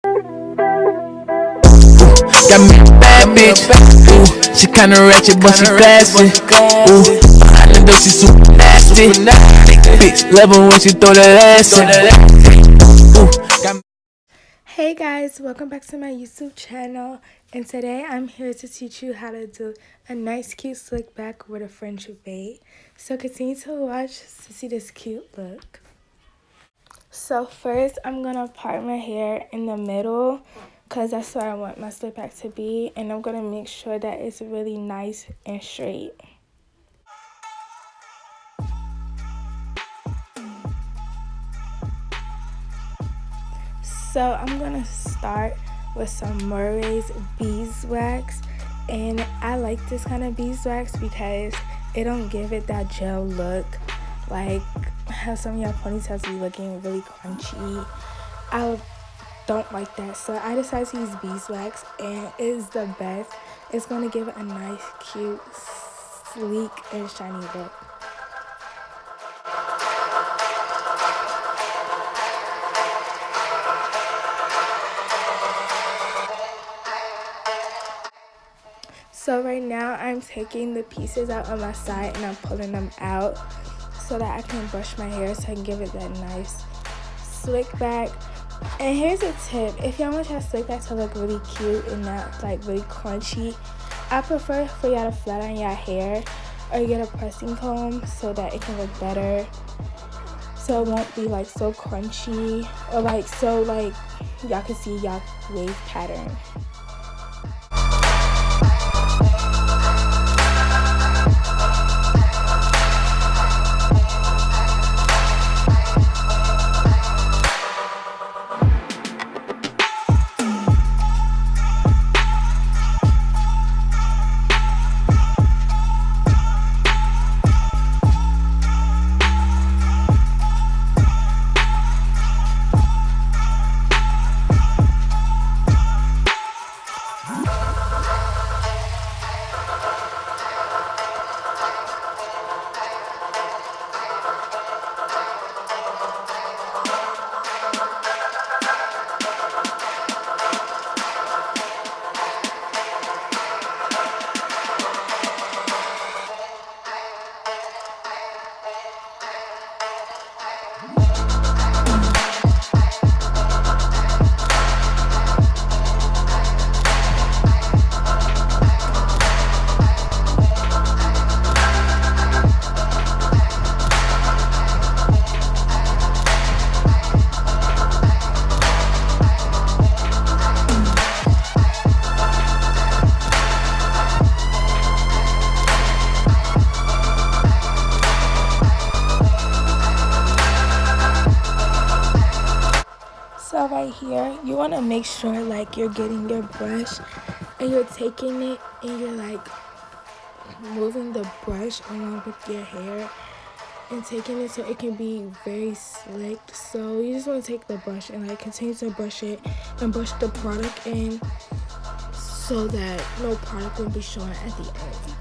Got me a bad bitch. Ooh, she kinda ratchet, but she classy. Ooh, behind the door she super nasty. Bitch, love her when she throw that ass in. Ooh, got me. Hey guys, welcome back to my YouTube channel, and today I'm here to teach you how to do a nice cute slick back with a French braid. So continue to watch to see this cute look. So first I'm gonna part my hair in the middle because that's where I want my slick back to be, and I'm gonna make sure that it's really nice and straight. So I'm gonna start with some Murray's beeswax, and I like this kind of beeswax because it don't give it that gel look like how some of y'all ponytails be looking really crunchy. I don't like that, so I decided to use beeswax, and it is the best. It's gonna give it a nice, cute, sleek, and shiny look. So right now I'm taking the pieces out on my side and I'm pulling them out so that I can brush my hair so I can give it that nice slick back. And here's a tip: if y'all want your slick back to look really cute and not like really crunchy, I prefer for y'all to flatten your hair or get a pressing comb so that it can look better, so it won't be like so crunchy or like so like y'all can see y'all wave pattern. So right here, you want to make sure like you're getting your brush and you're taking it and you're like moving the brush along with your hair and taking it so it can be very slick. So you just want to take the brush and like continue to brush it and brush the product in so that no product will be showing at the end.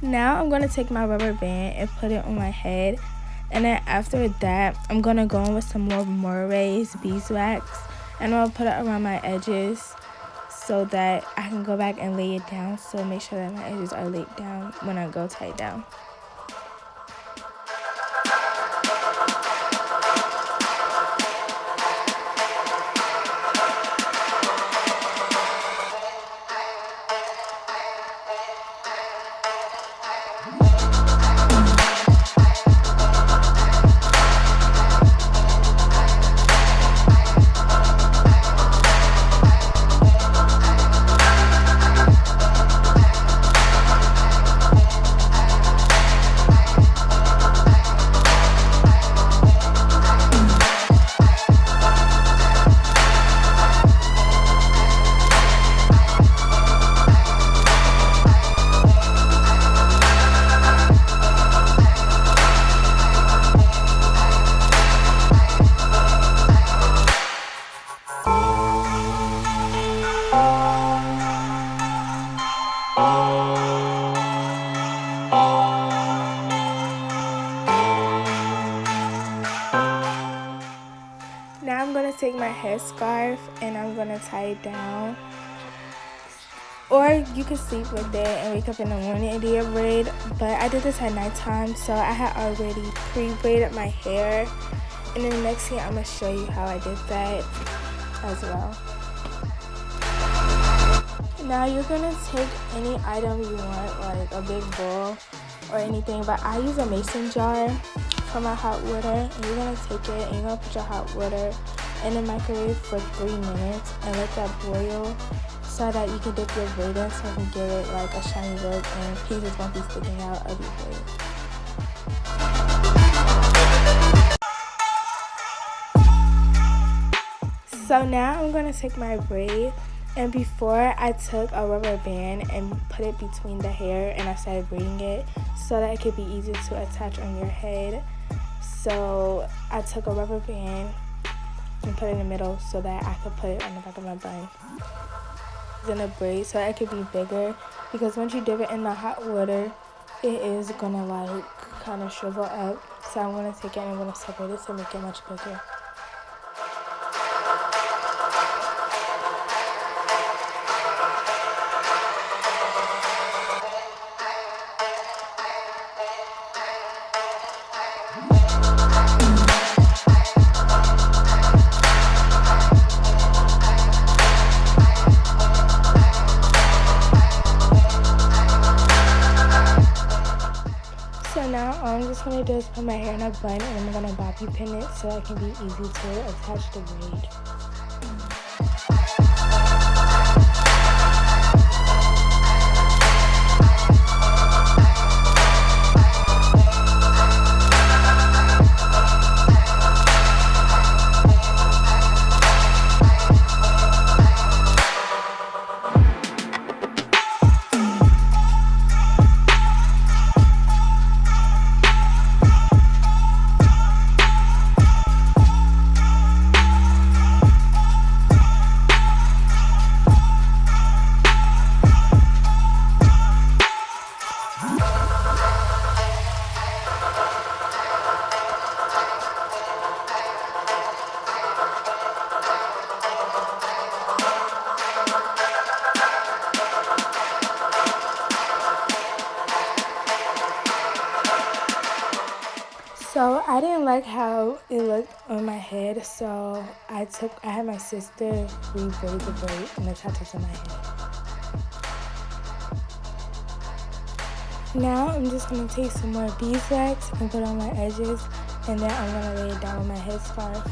Now I'm going to take my rubber band and put it on my head, and then after that I'm going to go in with some more Murray's beeswax and I'll put it around my edges so that I can go back and lay it down. So make sure that my edges are laid down when I go tie it down. headscarf and I'm gonna tie it down. Or you could sleep with it and wake up in the morning and do your braid. But I did this at nighttime, so I had already pre-braided my hair. And then the next thing, I'm gonna show you how I did that as well. Now you're gonna take any item you want, like a big bowl or anything, but I use a mason jar for my hot water. And you're gonna take it and you're gonna put your hot water in the microwave for 3 minutes and let that boil so that you can dip your braid in so you can get it like a shiny look and pieces won't be sticking out of your braid. So now I'm gonna take my braid, and before I took a rubber band and put it between the hair and I started braiding it so that it could be easy to attach on your head. So I took a rubber band and put it in the middle so that I could put it on the back of my bun. In a braid so it could be bigger, because once you dip it in the hot water it is gonna like kind of shrivel up. So I'm gonna take it and I'm gonna separate it to make it much bigger. So now all I'm just going to do is put my hair in a bun and I'm going to bobby pin it so it can be easy to attach the braid. So I didn't like how it looked on my head, so I had my sister re-braid the braid and attach it to my head. Now I'm just going to take some more beeswax and put on my edges, and then I'm going to lay it down with my headscarf.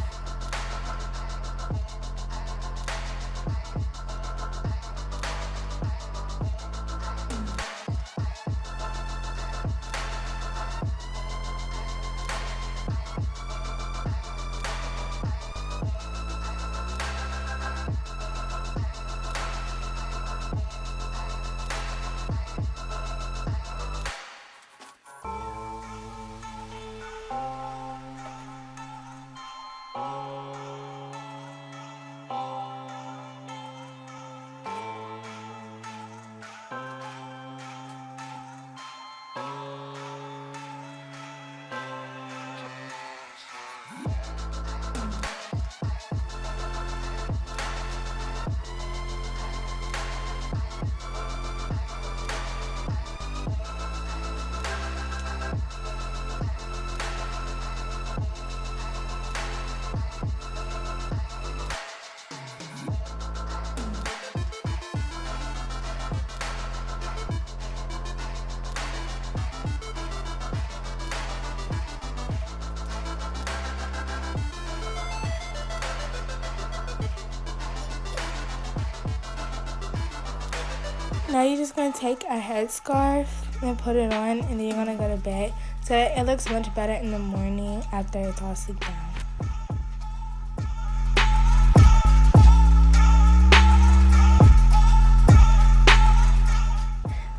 Now you're just going to take a headscarf and put it on, and then you're going to go to bed. So it looks much better in the morning after it's all sleep down.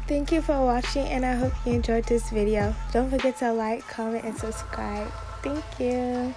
Thank you for watching, and I hope you enjoyed this video. Don't forget to like, comment, and subscribe. Thank you.